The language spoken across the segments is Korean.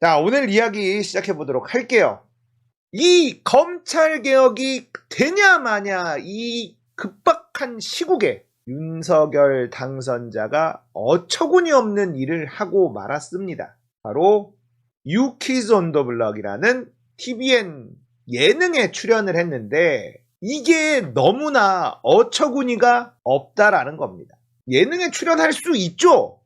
자, 오늘 이야기 시작해 보도록 할게요. 이 검찰개혁이 되냐 마냐 이 급박한 시국에 윤석열 당선자가 어처구니 없는 일을 하고 말았습니다. 바로 유퀴즈 온 더 블럭이라는 TVN 예능에 출연을 했는데 이게 너무나 어처구니가 없다라는 겁니다. 예능에 출연할 수 있죠.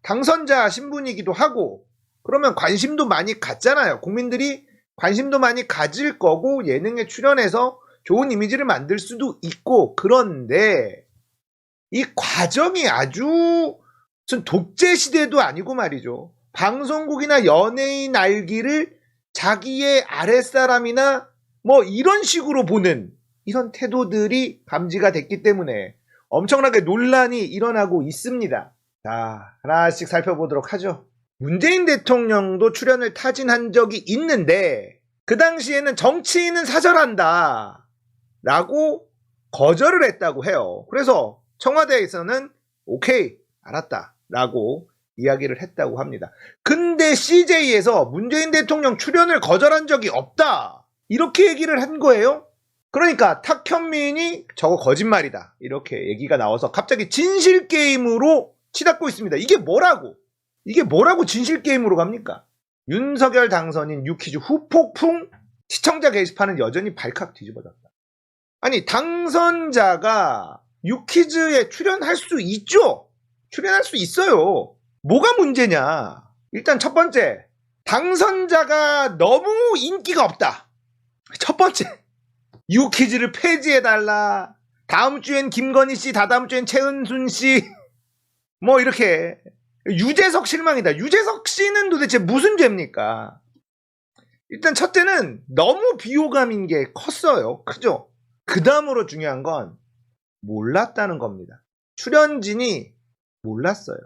당선자 신분이기도 하고 그러면 관심도 많이 갖잖아요. 국민들이 관심도 많이 가질 거고 예능에 출연해서 좋은 이미지를 만들 수도 있고, 그런데 이 과정이 아주 무슨 독재 시대도 아니고 말이죠. 방송국이나 연예인 알기를 자기의 아랫사람이나 뭐 이런 식으로 보는 이런 태도들이 감지가 됐기 때문에 엄청나게 논란이 일어나고 있습니다. 자, 하나씩 살펴보도록 하죠. 문재인 대통령도 출연을 타진한 적이 있는데 그 당시에는 정치인은 사절한다 라고 거절을 했다고 해요. 그래서 청와대에서는 오케이 알았다 라고 이야기를 했다고 합니다. 근데 CJ에서 문재인 대통령 출연을 거절한 적이 없다 이렇게 얘기를 한 거예요. 그러니까 탁현민이 저거 거짓말이다 이렇게 얘기가 나와서 갑자기 진실게임으로 치닫고 있습니다. 이게 뭐라고 진실게임으로 갑니까? 윤석열 당선인 유퀴즈 후폭풍, 시청자 게시판은 여전히 발칵 뒤집어졌다. 아니, 당선자가 유퀴즈에 출연할 수 있죠? 출연할 수 있어요. 뭐가 문제냐? 일단 첫 번째, 당선자가 너무 인기가 없다. 첫 번째, 유퀴즈를 폐지해달라. 다음 주엔 김건희 씨, 다다음 주엔 최은순 씨, 뭐 이렇게. 유재석 실망이다. 유재석 씨는 도대체 무슨 죄입니까? 일단 첫째는 너무 비호감인 게 컸어요. 크죠? 그 다음으로 중요한 건 몰랐다는 겁니다. 출연진이 몰랐어요.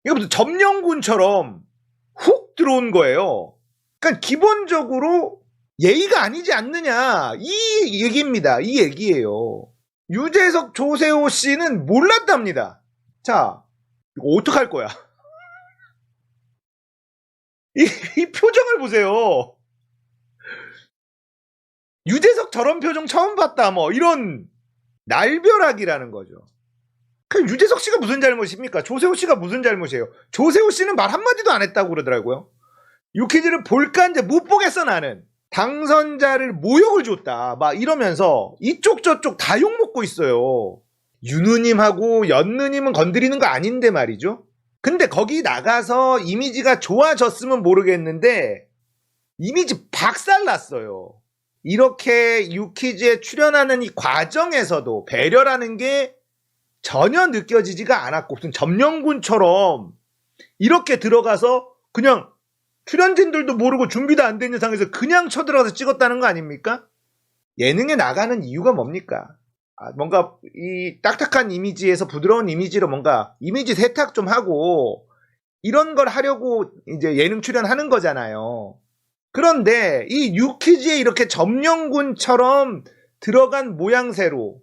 이거 무슨 점령군처럼 훅 들어온 거예요. 그러니까 기본적으로 예의가 아니지 않느냐 이 얘기입니다. 이 얘기예요. 유재석 조세호 씨는 몰랐답니다. 자, 이거 어떡할 거야? 이 표정을 보세요. 유재석 저런 표정 처음 봤다 뭐 이런 날벼락이라는 거죠. 그 유재석 씨가 무슨 잘못입니까? 조세호 씨가 무슨 잘못이에요? 조세호 씨는 말 한마디도 안 했다고 그러더라고요. 유퀴즈를 볼까 이제 못 보겠어 나는. 당선자를 모욕을 줬다 막 이러면서 이쪽 저쪽 다 욕먹고 있어요. 윤우님하고 연느님은 건드리는 거 아닌데 말이죠. 근데 거기 나가서 이미지가 좋아졌으면 모르겠는데 이미지 박살났어요. 이렇게 유퀴즈에 출연하는 이 과정에서도 배려라는 게 전혀 느껴지지가 않았고 무슨 점령군처럼 이렇게 들어가서 그냥 출연진들도 모르고 준비도 안 된 상황에서 그냥 쳐들어가서 찍었다는 거 아닙니까? 예능에 나가는 이유가 뭡니까? 뭔가 이 딱딱한 이미지에서 부드러운 이미지로 뭔가 이미지 세탁 좀 하고 이런 걸 하려고 이제 예능 출연하는 거잖아요. 그런데 이 유퀴즈에 이렇게 점령군처럼 들어간 모양새로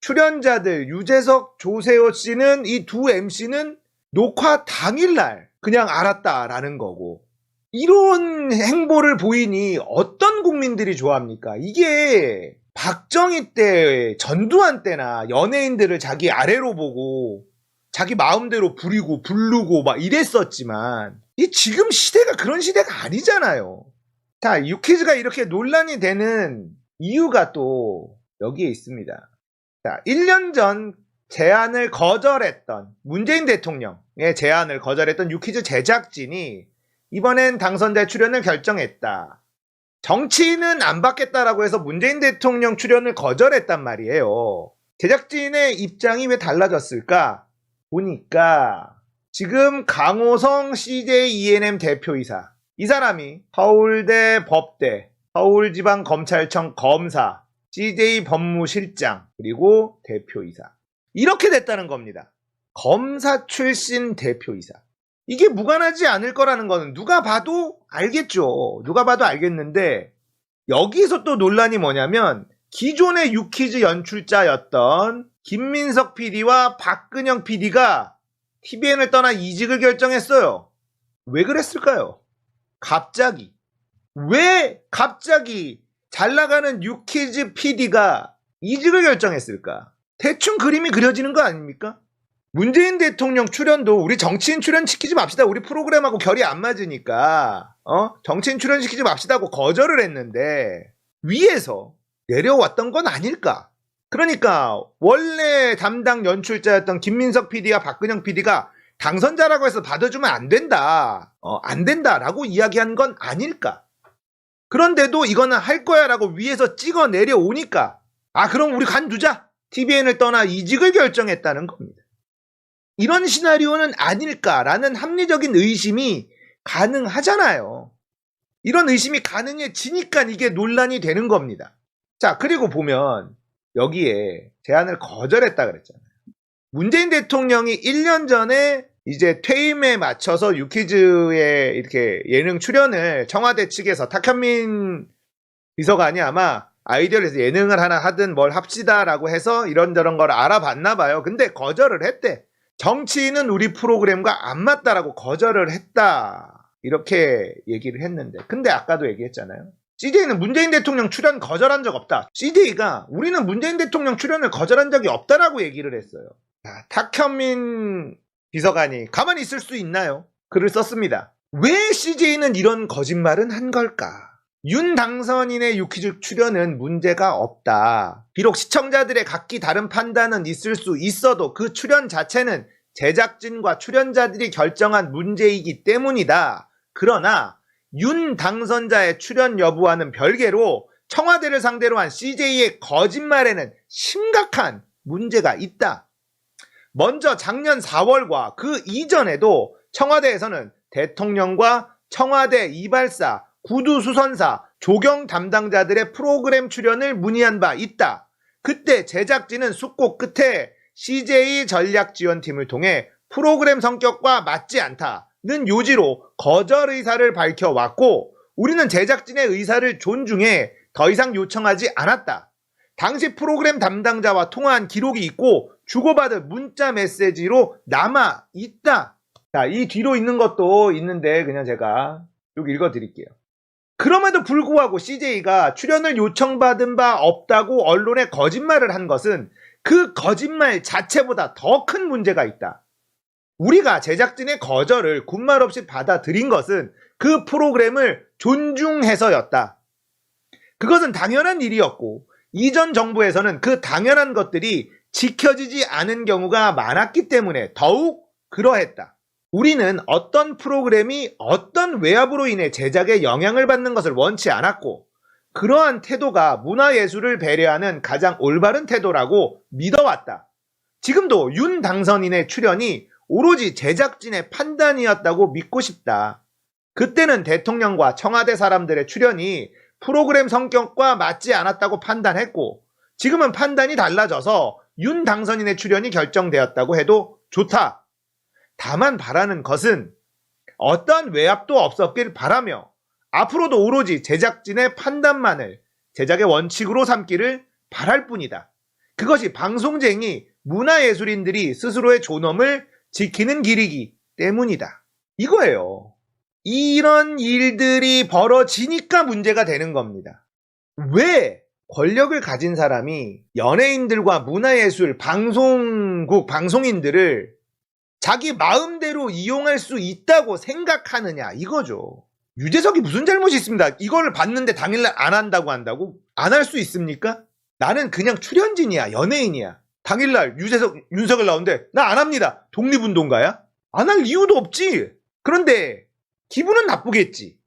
출연자들 유재석, 조세호 씨는 이 두 MC는 녹화 당일날 그냥 알았다라는 거고, 이런 행보를 보이니 어떤 국민들이 좋아합니까? 이게 박정희 때, 전두환 때나 연예인들을 자기 아래로 보고 자기 마음대로 부리고 부르고 막 이랬었지만 이 지금 시대가 그런 시대가 아니잖아요. 자, 유퀴즈가 이렇게 논란이 되는 이유가 또 여기에 있습니다. 자, 1년 전 제안을 거절했던 문재인 대통령의 제안을 거절했던 유퀴즈 제작진이 이번엔 당선자 출연을 결정했다. 정치인은 안 받겠다라고 해서 문재인 대통령 출연을 거절했단 말이에요. 제작진의 입장이 왜 달라졌을까? 보니까 지금 강호성 CJ ENM 대표이사, 이 사람이 서울대 법대, 서울지방검찰청 검사, CJ 법무실장, 그리고 대표이사, 이렇게 됐다는 겁니다. 검사 출신 대표이사. 이게 무관하지 않을 거라는 거는 누가 봐도 알겠죠. 누가 봐도 알겠는데 여기서 또 논란이 뭐냐면 기존의 유퀴즈 연출자였던 김민석 PD와 박근영 PD가 TVN을 떠나 이직을 결정했어요. 왜 그랬을까요? 갑자기 왜 갑자기 잘 나가는 유퀴즈 PD가 이직을 결정했을까? 대충 그림이 그려지는 거 아닙니까? 문재인 대통령 출연도 우리 정치인 출연시키지 맙시다. 우리 프로그램하고 결이 안 맞으니까 정치인 출연시키지 맙시다 하고 거절을 했는데 위에서 내려왔던 건 아닐까? 그러니까 원래 담당 연출자였던 김민석 PD와 박근영 PD가 당선자라고 해서 받아주면 안 된다. 안 된다라고 이야기한 건 아닐까? 그런데도 이거는 할 거야 라고 위에서 찍어 내려오니까 그럼 우리 간두자. TVN을 떠나 이직을 결정했다는 겁니다. 이런 시나리오는 아닐까라는 합리적인 의심이 가능하잖아요. 이런 의심이 가능해지니까 이게 논란이 되는 겁니다. 자, 그리고 보면 여기에 제안을 거절했다 그랬잖아요. 문재인 대통령이 1년 전에 이제 퇴임에 맞춰서 유퀴즈에 이렇게 예능 출연을 청와대 측에서 탁현민 비서관이 아마 아이디어를 해서 예능을 하나 하든 뭘 합시다라고 해서 이런저런 걸 알아봤나 봐요. 근데 거절을 했대. 정치인은 우리 프로그램과 안 맞다라고 거절을 했다. 이렇게 얘기를 했는데. 근데 아까도 얘기했잖아요. CJ는 문재인 대통령 출연 거절한 적 없다. CJ가 우리는 문재인 대통령 출연을 거절한 적이 없다라고 얘기를 했어요. 탁현민 비서관이 가만히 있을 수 있나요? 글을 썼습니다. 왜 CJ는 이런 거짓말은 한 걸까? 윤 당선인의 유퀴즈 출연은 문제가 없다. 비록 시청자들의 각기 다른 판단은 있을 수 있어도 그 출연 자체는 제작진과 출연자들이 결정한 문제이기 때문이다. 그러나 윤 당선자의 출연 여부와는 별개로 청와대를 상대로 한 CJ의 거짓말에는 심각한 문제가 있다. 먼저 작년 4월과 그 이전에도 청와대에서는 대통령과 청와대 이발사, 구두수선사, 조경 담당자들의 프로그램 출연을 문의한 바 있다. 그때 제작진은 숙고 끝에 CJ 전략지원팀을 통해 프로그램 성격과 맞지 않다는 요지로 거절 의사를 밝혀왔고 우리는 제작진의 의사를 존중해 더 이상 요청하지 않았다. 당시 프로그램 담당자와 통화한 기록이 있고 주고받은 문자 메시지로 남아 있다. 자, 이 뒤로 있는 것도 있는데 그냥 제가 여기 읽어드릴게요. 그럼에도 불구하고 CJ가 출연을 요청받은 바 없다고 언론에 거짓말을 한 것은 그 거짓말 자체보다 더 큰 문제가 있다. 우리가 제작진의 거절을 군말 없이 받아들인 것은 그 프로그램을 존중해서였다. 그것은 당연한 일이었고 이전 정부에서는 그 당연한 것들이 지켜지지 않은 경우가 많았기 때문에 더욱 그러했다. 우리는 어떤 프로그램이 어떤 외압으로 인해 제작에 영향을 받는 것을 원치 않았고 그러한 태도가 문화예술을 배려하는 가장 올바른 태도라고 믿어왔다. 지금도 윤 당선인의 출연이 오로지 제작진의 판단이었다고 믿고 싶다. 그때는 대통령과 청와대 사람들의 출연이 프로그램 성격과 맞지 않았다고 판단했고 지금은 판단이 달라져서 윤 당선인의 출연이 결정되었다고 해도 좋다. 다만 바라는 것은 어떠한 외압도 없었길 바라며 앞으로도 오로지 제작진의 판단만을 제작의 원칙으로 삼기를 바랄 뿐이다. 그것이 방송쟁이 문화예술인들이 스스로의 존엄을 지키는 길이기 때문이다. 이거예요. 이런 일들이 벌어지니까 문제가 되는 겁니다. 왜 권력을 가진 사람이 연예인들과 문화예술, 방송국, 방송인들을 자기 마음대로 이용할 수 있다고 생각하느냐 이거죠. 유재석이 무슨 잘못이 있습니다. 이거를 봤는데 당일날 안 한다고 한다고? 안 할 수 있습니까? 나는 그냥 출연진이야. 연예인이야. 당일날 유재석, 윤석열 나오는데 나 안 합니다. 독립운동가야? 안 할 이유도 없지. 그런데 기분은 나쁘겠지.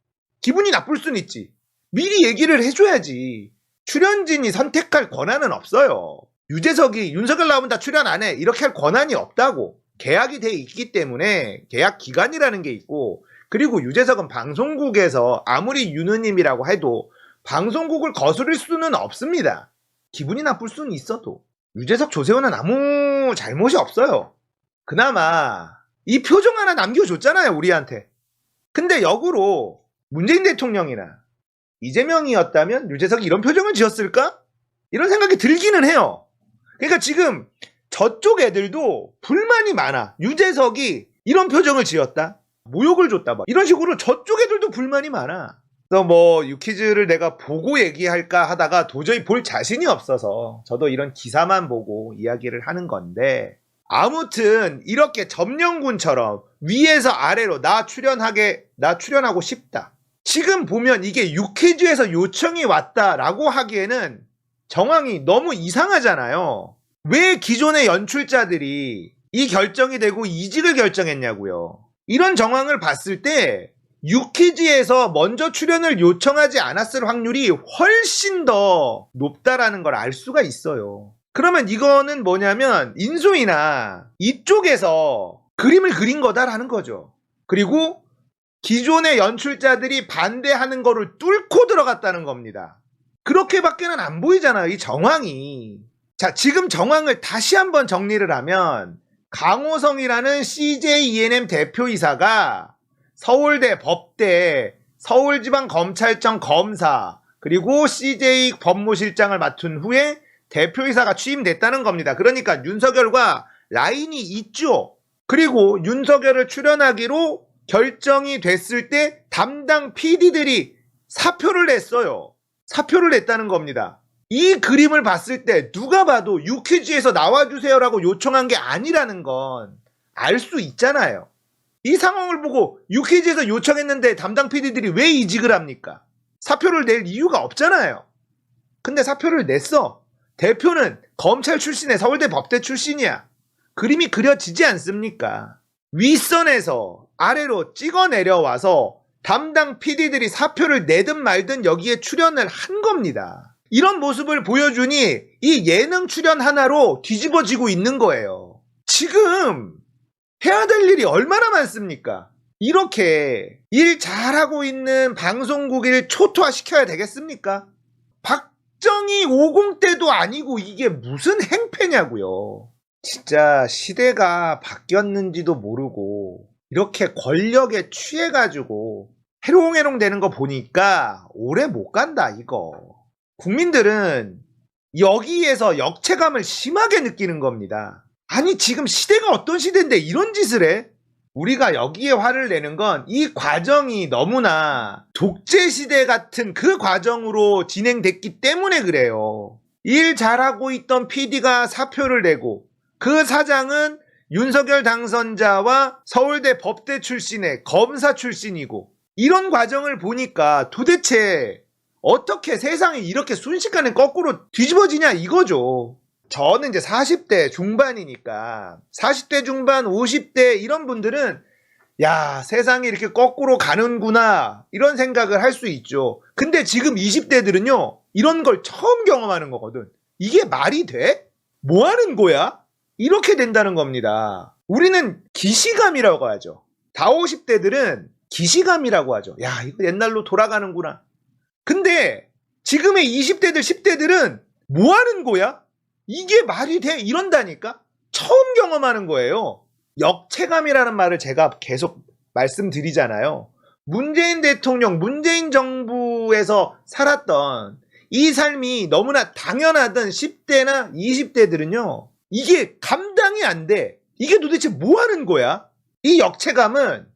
기분이 나쁠 수는 있지. 미리 얘기를 해줘야지. 출연진이 선택할 권한은 없어요. 유재석이 윤석열 나오면 다 출연 안 해. 이렇게 할 권한이 없다고. 계약이 돼 있기 때문에 계약 기간이라는 게 있고 그리고 유재석은 방송국에서 아무리 유느님이라고 해도 방송국을 거스를 수는 없습니다. 기분이 나쁠 수는 있어도 유재석, 조세호는 아무 잘못이 없어요. 그나마 이 표정 하나 남겨줬잖아요 우리한테. 근데 역으로 문재인 대통령이나 이재명이었다면 유재석이 이런 표정을 지었을까? 이런 생각이 들기는 해요. 그러니까 지금 저쪽 애들도 불만이 많아. 유재석이 이런 표정을 지었다? 모욕을 줬다 막 이런 식으로 저쪽 애들도 불만이 많아. 그래서 뭐 유퀴즈를 내가 보고 얘기할까 하다가 도저히 볼 자신이 없어서 저도 이런 기사만 보고 이야기를 하는 건데, 아무튼 이렇게 점령군처럼 위에서 아래로 나 출연하고 싶다. 지금 보면 이게 유퀴즈에서 요청이 왔다라고 하기에는 정황이 너무 이상하잖아요. 왜 기존의 연출자들이 이 결정이 되고 이직을 결정했냐고요. 이런 정황을 봤을 때 유퀴즈에서 먼저 출연을 요청하지 않았을 확률이 훨씬 더 높다라는 걸 알 수가 있어요. 그러면 이거는 뭐냐면 인소이나 이쪽에서 그림을 그린 거다라는 거죠. 그리고 기존의 연출자들이 반대하는 거를 뚫고 들어갔다는 겁니다. 그렇게밖에는 안 보이잖아요, 이 정황이. 자, 지금 정황을 다시 한번 정리를 하면 강호성이라는 CJ E&M 대표이사가 서울대 법대, 서울지방검찰청 검사, 그리고 CJ 법무실장을 맡은 후에 대표이사가 취임됐다는 겁니다. 그러니까 윤석열과 라인이 있죠. 그리고 윤석열을 출연하기로 결정이 됐을 때 담당 PD들이 사표를 냈어요. 사표를 냈다는 겁니다. 이 그림을 봤을 때 누가 봐도 유퀴즈에서 나와주세요라고 요청한 게 아니라는 건 알 수 있잖아요. 이 상황을 보고 유퀴즈에서 요청했는데 담당 PD들이 왜 이직을 합니까? 사표를 낼 이유가 없잖아요. 근데 사표를 냈어. 대표는 검찰 출신의 서울대 법대 출신이야. 그림이 그려지지 않습니까? 윗선에서 아래로 찍어 내려와서 담당 PD들이 사표를 내든 말든 여기에 출연을 한 겁니다. 이런 모습을 보여주니 이 예능 출연 하나로 뒤집어지고 있는 거예요. 지금 해야 될 일이 얼마나 많습니까? 이렇게 일 잘하고 있는 방송국을 초토화시켜야 되겠습니까? 박정희 50 때도 아니고 이게 무슨 행패냐고요. 진짜 시대가 바뀌었는지도 모르고 이렇게 권력에 취해가지고 해롱해롱 되는 거 보니까 오래 못 간다 이거. 국민들은 여기에서 역체감을 심하게 느끼는 겁니다. 아니 지금 시대가 어떤 시대인데 이런 짓을 해? 우리가 여기에 화를 내는 건 이 과정이 너무나 독재시대 같은 그 과정으로 진행됐기 때문에 그래요. 일 잘하고 있던 PD가 사표를 내고 그 사장은 윤석열 당선자와 서울대 법대 출신의 검사 출신이고, 이런 과정을 보니까 도대체 어떻게 세상이 이렇게 순식간에 거꾸로 뒤집어지냐 이거죠. 저는 이제 40대 중반이니까 40대 중반 50대 이런 분들은 야 세상이 이렇게 거꾸로 가는구나 이런 생각을 할 수 있죠. 근데 지금 20대들은요 이런 걸 처음 경험하는 거거든. 이게 말이 돼? 뭐 하는 거야? 이렇게 된다는 겁니다. 우리는 기시감이라고 하죠. 다 50대들은 기시감이라고 하죠. 야 이거 옛날로 돌아가는구나. 근데 지금의 20대들 10대들은 뭐 하는 거야? 이게 말이 돼? 이런다니까? 처음 경험하는 거예요. 역체감이라는 말을 제가 계속 말씀드리잖아요. 문재인 대통령, 문재인 정부에서 살았던 이 삶이 너무나 당연하던 10대나 20대들은요. 이게 감당이 안 돼. 이게 도대체 뭐 하는 거야? 이 역체감은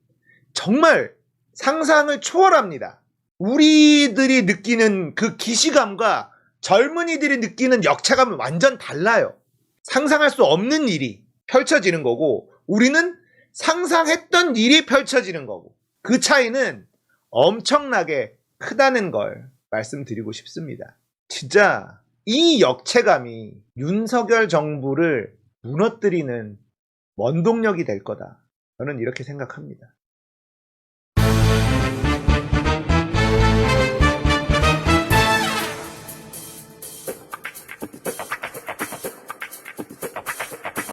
정말 상상을 초월합니다. 우리들이 느끼는 그 기시감과 젊은이들이 느끼는 역체감은 완전 달라요. 상상할 수 없는 일이 펼쳐지는 거고 우리는 상상했던 일이 펼쳐지는 거고 그 차이는 엄청나게 크다는 걸 말씀드리고 싶습니다. 진짜 이 역체감이 윤석열 정부를 무너뜨리는 원동력이 될 거다. 저는 이렇게 생각합니다.